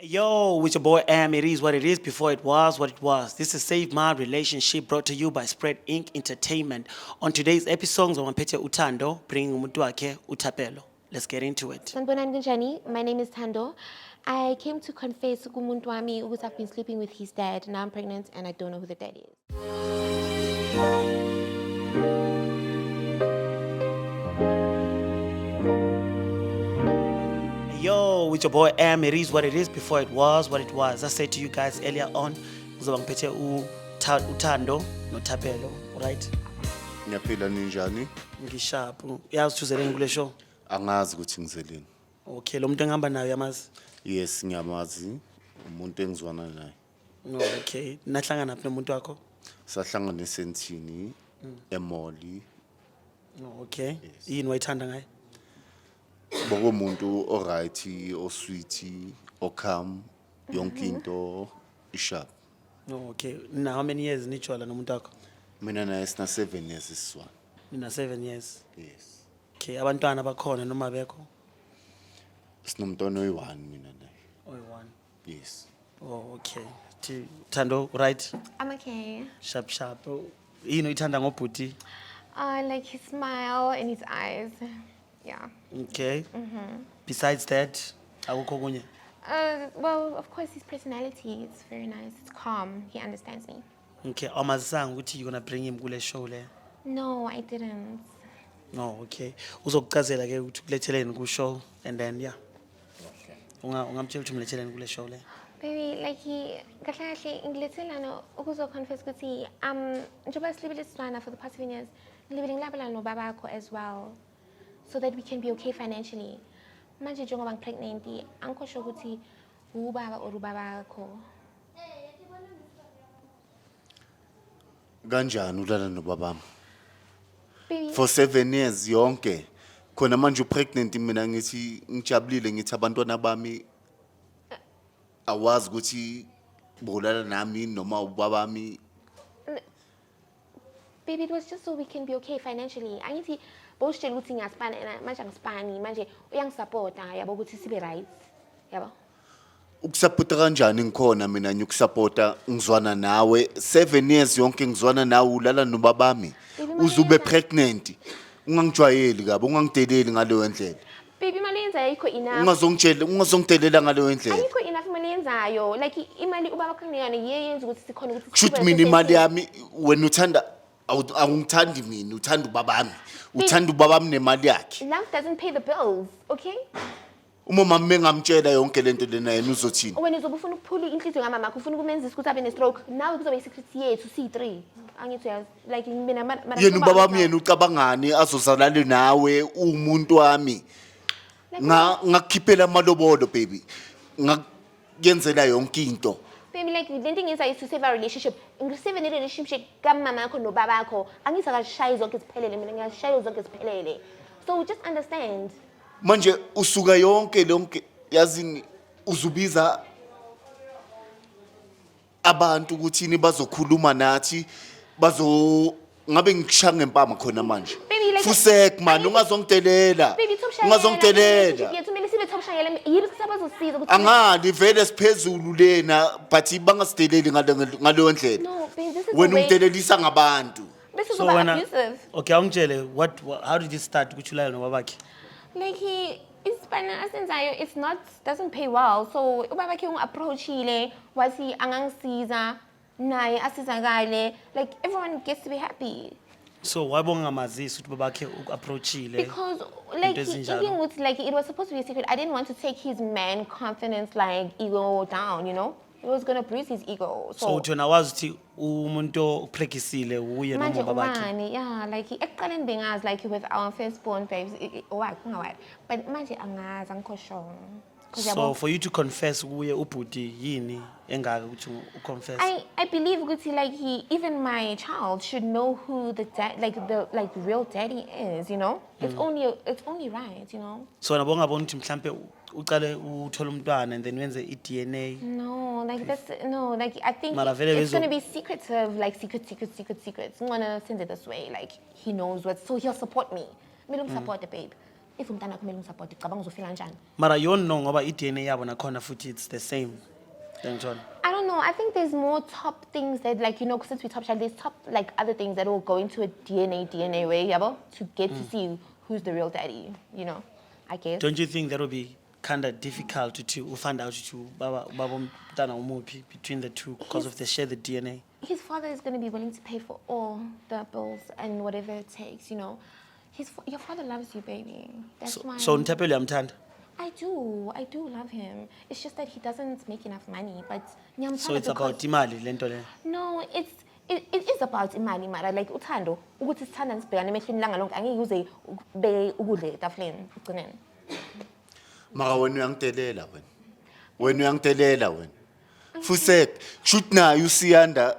Yo, with your boy Am, it is what it is before it was what it was. This is Save My Relationship brought to you by Spread Inc. Entertainment. On today's episode, Zomampete Utando, bringing umuntu wakhe Utapelo. Let's get into it. Sanibonani kunjani? My name is Tando. I came to confess kumuntu wami ukuthi I've been sleeping with his dad. Now I'm pregnant and I don't know who the dad is. Yo, with your boy Am, it is what it is before it was what it was. I said to you guys earlier on, Zomampete Utando, no Tapelo, right? Ngiyaphila ninjani? Ngisharp. Yazi thuzele ngule show. Angazi ukuthi ngizeleni. Okay, lo muntu engihamba nayo yamazi. Yes, ngiyamazi. Umuntu engizwana naye. No, okay. Nahlangana naphi nomuntu wakho? Sahlangana eSentini, eMall. No, okay. Yini wayithanda ngaye? Bokumuntu oright, osweet, ocalm, yonke into isharp. No, okay. Now how many years nichola nomuntu wakho? Mina naye sina 7 years isizwana. Nina 7 years. Yes. Okay, abantwana bakhona noma bekho? Sinomntwana oyi-1 mina naye. Oyi-1. Yes. Oh, okay. Thando, right? I'm okay. Sharp. Yini uyithanda ngobhuti? Like his smile and his eyes. Yeah. Okay. Besides that, akukho kunye? Well, of course, his personality. It's very nice. It's calm. He understands me. Okay, awumazisanga ukuthi you're gonna bring him kule show le? No, I didn't. No, okay. Uzokuchazela ke ukuthi kuletheleni ku show and then yeah. Okay. Ungamtshela ukuthi umletheleni kule show le? Baby, like kahle kahle ngilithelana ukuzoconfess ukuthi njengoba silibele siswana for the past 7 years, ngilibele ngilabela nobabakho as well, so that we can be okay financially. Manje njengoba ngipregnant, angikho sure ukuthi ubaba or ubabakho. Kanjani ulala nobabami? Baby, For 7 years yonke. Khona manje upregnant mina ngithi ngijabulile ngithi abantwana bami awazi ukuthi bolala nami noma ubabami. baby, it was just so we can be okay financially. Angithi bowusitshela ukuthi ngiyaspana manje angispani, manje uyangisupporta yabo ukuthi sibe right. Yabo. Ukusupporta kanjani ngikhona mina ngiyokusupporta ngizwana nawe 7 years yonke ngizwana nawe ulala nobabami uzube pregnant ungangijwayeli kabi ungangideleli ngaleyo ndlela Baby, imali yenzayo ayikho enough. ungazongitelela ngaleyo ndlela Ayikho enough imali yenzayo. Like imali ubaba kaniyona yenza ukuthi sikhona ukuthi kushuthi mina imali yami wena uthanda awungithandi mina uthanda ubabami uthanda ubabami nemali yakhe Love doesn't pay the bills, okay? uma mama mengamtshela yonke lento lena yena uzothini Wena uzobe ufuna ukuphula inhliziyo ngamama, ufuna kumenzisa ukuthi abe ne-stroke. Nawe kuzobe i-secret yethu C3. Angithi uyazi, like mina yena ubabami yena ucabangani azozalale nawe umuntu wami ngakukhiphela amalobolo baby ngakuyenzela yonke into Baby, like lento engenza is to save our relationship. Ngisave ne-relationship kamama yakho nobaba yakho. Angithi akashayi zonke ziphelele, mina ngiyashayo zonke ziphelele. So just understand. manje usuka yonke yazini uzubiza abantu ukuthini bazokhuluma nathi ngabe ngikushaya ngempama khona manje Baby, like fusek man ungazongitelela Baby, top shayela. ungazongitelela Yethu mele sibe top shayela. Yini kusabazosiza ukuthi angali vele siphezulu lena but bangasideleli ngaleyo ndlela No, baby, this is wena the way. ungitelelisa ngabantu This is So about when abusive. okay, awungitshele how did it start ukuthi ulala nobabakhe? Like it's asenzayo, it's not, doesn't pay well. So ubaba ke approachile wathi angangisiza naye asizakale. Like everyone gets to be happy. So why bongamazisi ukuthi babakhe uapproachile? Because like Into ezinjalo. like it was supposed to be a secret. I didn't want to take his man confidence like ego down, you know? It was gonna bruise his ego. So uthi wena wazi ukuthi umuntu oprekisile uye noma manje babakhe? ubani, yeah, like ekuqaleni bengazi like with our firstborn babes, kungawadi, but manje angazi, angikho sure. 'Cause So yabo, for you to confess kuye ubhuti yini engaka ukuthi uconfess? I believe ukuthi like even my child should know who the real daddy is, you know? It's only right, you know? So wena bongabona ukuthi mhlambe uqale uthola umntwana and then wenze i-DNA. No, like I think Mara vele it's bezo- gonna be secretive, like secrets. I'm gonna send it this way, like he knows what, so he'll support me. Me don't support the babe. if umntana kumele ngisupport cabanga uzofila kanjani. Mara you know ngoba i-DNA yabo nakhona futhi it's the same. Ngiyangithola. I don't know. I think there's more top things that, like, you know, since we top child, there's top, like, other things that will go into a DNA way, yabo, to get to see who's the real daddy, you know, I guess. Don't you think that would be kind of difficult to find out to baba umntana umuphi between the two because of they share the DNA? His father is going to be willing to pay for all the bills and whatever it takes, you know. Your father loves you, baby. That's why. So Ntapelo uyamthanda? I do love him. It's just that he doesn't make enough money, but So it's about imali lento le. No, it is about imali, mara, like uthando ukuthi sithanda sibhekane emehlweni langa lonke angeke uze be ukudle etafuleni ugcineni. Mara wena uyangitelela wena Fusek shoot naye uSiyanda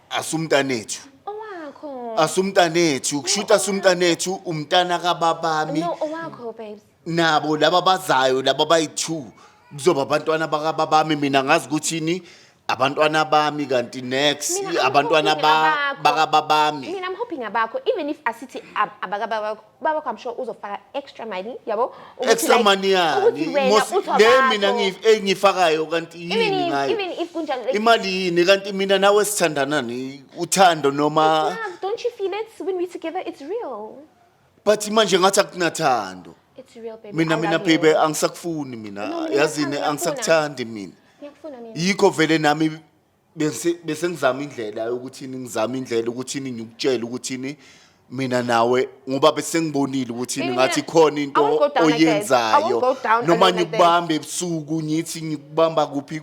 asumntanethu Owakho. asumntanethu kushuta asumntanethu umntana kababami No, owakho, babes. nabo laba bazayo laba bayi2 kuzoba abantwana bakababami mina ngazi ukuthini abantwana bami kanti next Mina, I'm abantwana hoping abakho. bakababami I mean, I'm hoping abakho, even if asithi babakho, I'm sure uzofaka extra money, yabo. Ukuthi extra like, money yani ukuthi wena Mos- uthi le mina abakho. engifakayo kanti yini Even ngayo if kunjani, like, imali yini kanti mina nawe sithandanani uthando noma love, don't you feel it when we're together? It's real. but manje ngathi akunathando It's real, baby. mina I love baby you. angisakufuni No, mina mina yazini ngiyakufuna. angisakuthandi mina Ngiyakufuna mina. yikho vele nami bese ngizama indlela ukuthi ngikutshela ukuthi mina nawe ngoba bese ngibonile ukuthi Baby, ngathi mina- khona I into won't go down like that. I won't go oyenzayo down noma like that. ngikubambe ebusuku ngithi ngikubamba kuphi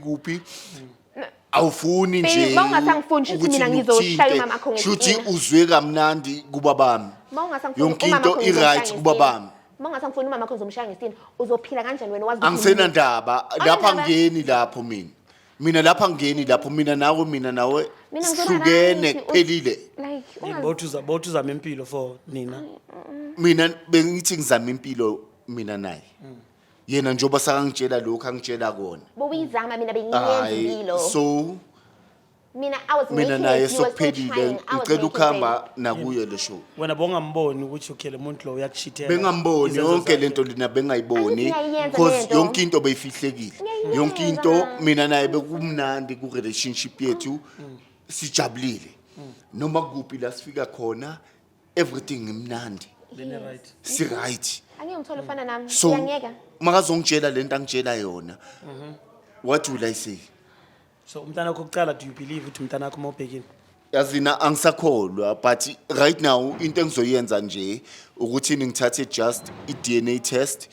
awufuni Baby, nje mawungasangifuni, shuthi mina ngizoshaya ngikuthinte. umamakho ngesinye. Shuthi uzwe kamnandi kubabami yonke into i-right kubabami Mawungasangifuni umamakho ngizomshaya ngesini, uzophila kanjani wena wazi ukuthi angisenandaba lapha Anginandaba. ngeni lapho mina lapha ngeni lapho mina nawe Mina ngizoba sihlukene right. kuphelile like Both uzama impilo for nina. mina bengithi ngizama impilo mina naye yena njoba sakangitshela lokho angitshela kona bowuyizama mina bengiyenza impilo. so Mina I was mina making naye it, you were still sokuphelile trying. I was ngicela making ukuhamba nakuyo le show Wena bongamboni ukuthi okay le muntu lo uyakushithela. bengamboni Izenzo yonke zakhe. lento lina bengayiboni Angithi ngiyayenza because lento. yonke into beyifihlekile yonke into mina naye bekumnandi ku relationship yethu sijabulile noma kuphi la sifika khona everything imnandi Bene right. si right Angeke ngithole ufana nami. so Uyangiyeka? makazongitshela lento angitshela yona what will I say So umntana wakho kuqala do you believe ukuthi umntana wakho mawubhekile? yazina angisakholwa but right now into engizoyenza nje ukuthi ngithathe just i-DNA test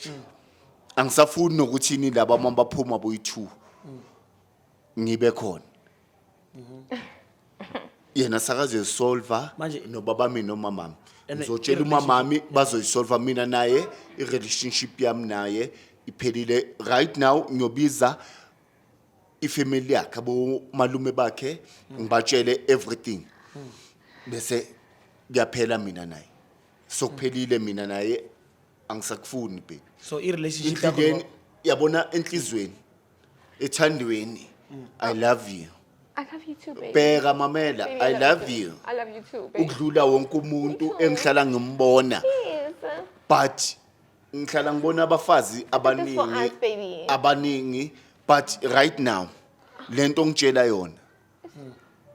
angisafuni nokuthi ni laba mama baphuma boyi2 ngibe khona yena sakaze solve Manje- nobabami nomamami And the- ngizotshela umamami bazoyisolve mina naye i-relationship yami naye iphelile right now ngiyobiza ifamily yakhe abo malume bakhe ngibatshele everything bese kuyaphela mina naye sokuphelile mina naye angisakufuni baby So i-relationship yakho inhlizweni yabona enhlizweni ethandweni I love you I love you too, baby. bheka mamela Baby, I love you I love you too, baby. ukudlula wonke umuntu Me too. engihlala ngimbona Yes. but ngihlala ngibona abafazi This for us, abaningi baby. abaningi but right now lento ngitshela yona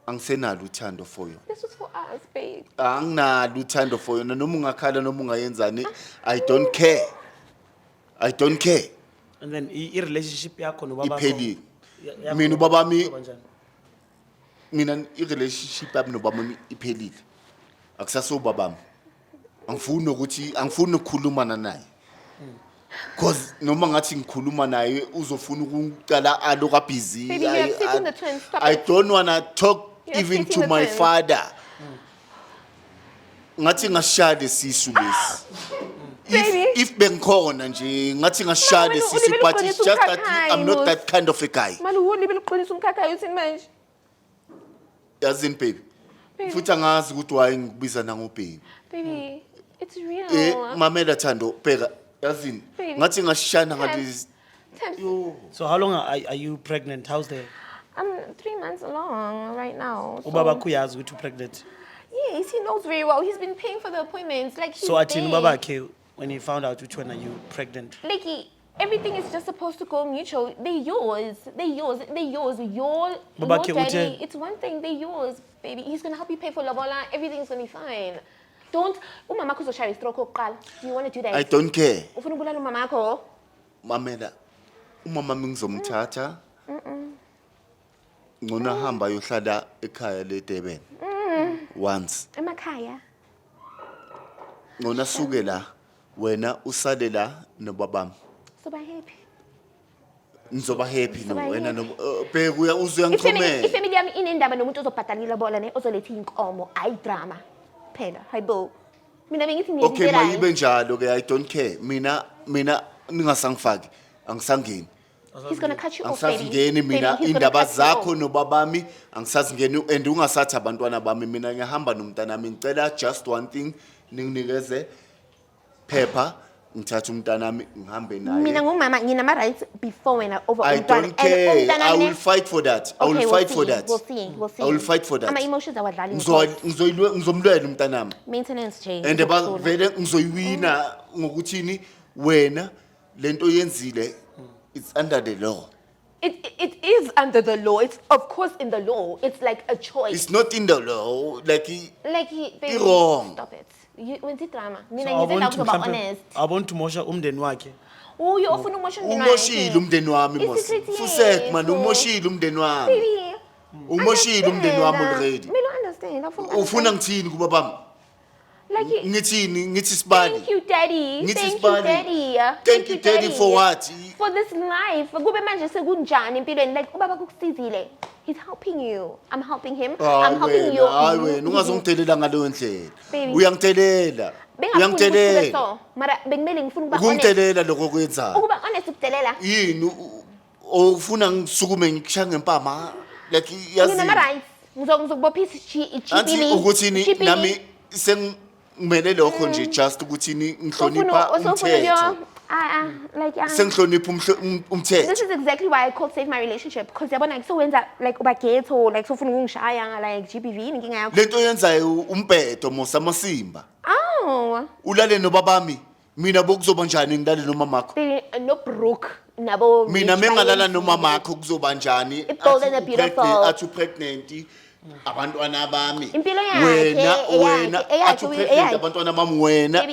angisenalo uthando for yona This was for us, babe. anginalo uthando for yona noma ungakhala noma ungayenzani I don't care and then i-relationship yakho nobaba iphelile mina ubabami mina i-relationship yami nobabami iphelile akusasobabami angifuni ukukhuluma naye because noma ngathi ngikhuluma naye uzofuna ukucala aloka busy Baby, you have taken the twins. Stop I it. don't wanna talk You have even taken to the my twins. father ngathi ngashade sisu lesi Baby. if bengikhona nje ngathi ngashade wena sisi ulibele but uqinisa it's just that umkhakhayi, I'm not Mus. that kind of a guy Mali ulibele uqinisa umkhakhayi uthini manje? yazini baby Baby. futhi angazi ukuthi why ngikubiza nangobaby Baby, it's real. mamela Thando bheka yazini Baby. ngathi ngashishana Yes. ngalezi Thames, So how long are you pregnant? How's the I'm 3 months along right now. ubaba kuyazi ukuthi pregnant? Yes, he knows very well. He's been paying for the appointments. Like he's So athini there. ubaba ke when he found out which one are you pregnant? Like, everything is just supposed to go mutual. They're yours. Your Babakhe daddy. uthe- It's one thing. They're yours, baby. He's gonna help you pay for lobola. Everything's gonna be fine. Don't. Umama akho uzoshaya istroke oqala. Do you want to do that? I don't care. Ufuna ubulala umama akho? Mamela, umama ngizomthatha. Ngona hamba yohlala ekhaya leDurban. Once. Emakhaya. Ngona suke la, wena usale la nobabami. So be happy. Ngizoba happy no Ngizoba wena no happy. bheka uyangikhomela. Ifamily yami inendaba nomuntu ozobhadala ilobola ne ozoletha inkomo. Ayi drama. Phela, hayibo. Mina bengithi ngiyenze Okay, right. mayibe njalo ke I don't care. Mina ningasangifaki. Angisangeni. He's gonna cut you off, baby. Angisazingeni mina Baby, he's gonna indaba cut you off. zakho nobabami angisazingeni and ungasathi abantwana bami mina ngiyahamba nomntanami ngicela just one thing ninginikeze phepha ngithatha umntanami ngihambe Mina naye. ngumama nginama rights before wena over I don't care. I will fight for that. I will fight for that. We'll see. I will fight for that. Ama emotions awadlali. Ngizomlwela umntanami. Maintenance J. And vele ngizoyiwina ngokuthini wena lento yenzile it's under the law. It is under the law. It's of course in the law. It's like a choice. It's not in the law like Baby, wrong. stop it. Wenza drama. So Mina ngizela ukuba honest. abona umosha umndeni wakhe. Uyo ofuna umosha umndeni Umoshile umndeni wami mos. Isikhathi Fusek man yethu. umoshile umndeni wami. Baby. Umoshile umndeni wami understand. already. Mina understand. Ufuna ngithini kuba bami? Like Ngithini ngithi sibali. thank you daddy. Ngithi Thank you sibali. daddy. Thank you daddy for what? For this life. Kube manje sekunjani empilweni like ubaba kukusizile. He's helping you. I'm helping him. I'm helping you. Hayi wena ungazongitelela ngaleyo ndlela. Baby. Uyangitelela. Bengafuni so. Mara bekumele ngifuna ukuba honest. Ungitelela lokho kwenzayo. Ukuba honest ukudelela. Yini ufuna ngisukume ngikushaya ngempama like yazi. Ngina rights. Ngizokubophisa Anti ukuthini nami sengimele lokho nje just ukuthini ngihlonipha umthetho. Sengihlonipha umthetho. This is exactly why I called Save My Relationship because yabona like so wenza like uba ghetto like so ufuna ungishaya like GBV inkinga yakho. Lento yenzayo umbhedo mosamasimba. Oh. Ulale nobabami. Mina bokuzoba njani ngilale nomamakho? No broke nabo. Mina mengalala nomamakho kuzoba njani? It's bold and beautiful. Athu pregnant abantwana bami. Impilo yakhe. Wena athu pregnant abantwana bami wena.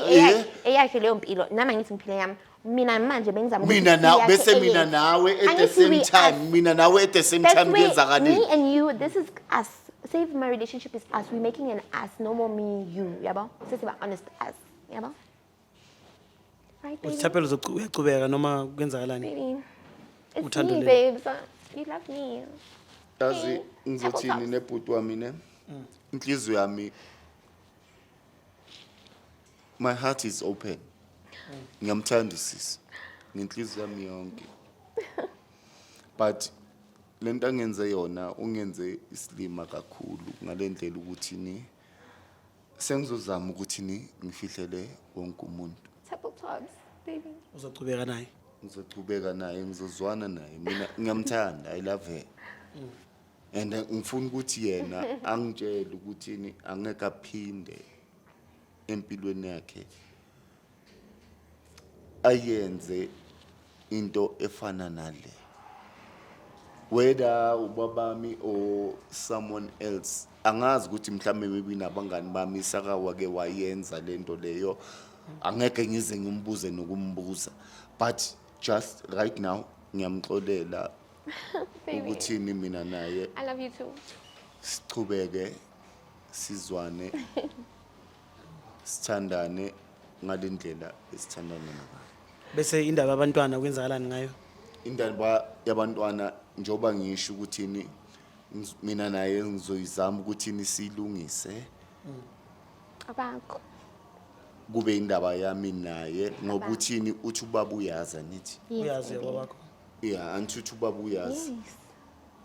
Eyakhe leyo mpilo nama ngithi impilo yami. Mina manje bengizama ukuthi Mina nawe bese mina nawe at the same time. Mina nawe at the same time kuyenzakaleni. Me and you, this is us. Save My Relationship is us. We're making an us, no more me, you. Yabo? This is about honest us. Yabo? Right, baby? Uthaphelo uyaqhubeka noma kwenzakalani? Baby. It's Uthando me, lwenu. babes. You love me. Yazi ngizothini nebhuti wami ne? Inhliziyo yami my heart is open. Ngiyamthanda sisi. Ngenhliziyo yami yonke. But lento angenze yona ungenze isilima kakhulu ngalendlela ukuthi ni sengizozama ukuthi ni ngifihlele wonke umuntu. Table talks, baby. Uzoqhubeka naye. Ngizocubeka naye ngizozwana naye mina ngiyamthanda I love her. And ngifuna ukuthi yena angitshele ukuthi ni angeke aphinde empilweni yakhe ayenze into efana nale. Whether ubabami or someone else angazi ukuthi mhlambe maybe nabangani bami sakawake wayenza lento leyo angeke ngize ngimbuze nokumbuza but just right now ngiyamxolela Baby. ukuthini mina naye I love you too. sichubeke sizwane sithandane ngalendlela esithandana nayo. Bese indaba abantwana kwenzakalani ngayo? Indaba yabantwana njoba ngisho ukuthi mina naye ngizoyizama ukuthi silungise Abakho. kube indaba yami naye ngoba uthini uthi ubaba uyaza nithi Uyazi babakho. yeah antuthi ubaba uyazi Yes.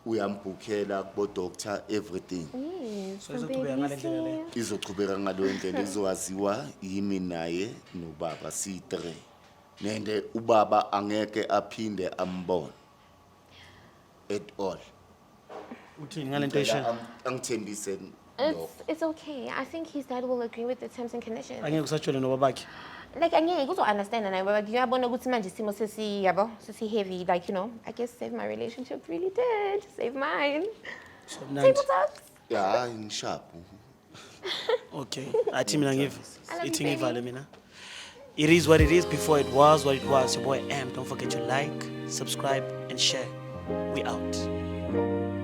uyambukela kubo doctor everything Yes. So izoqhubeka ngale ndlela leyo. izochubeka ngaleyo ndlela izowaziwa yimi naye nobaba si3 nende ubaba angeke aphinde ambone at all. Uthini ngalento esha? Angithembise It's okay. I think his dad will agree with the terms and conditions. Angeke usatshole nobabakhe. like angeke uzo-understand naye but ngiyabona ukuthi manje isimo sesi-heavy, like, you know, I guess save my relationship really did save mine. So Table talks. Ya hayi ngishaphu. okay, athi mina I love you, ithi baby. ngivale mina. It is what it is before it was what it was. Your boy Am. Don't forget to like, subscribe, and share. We out.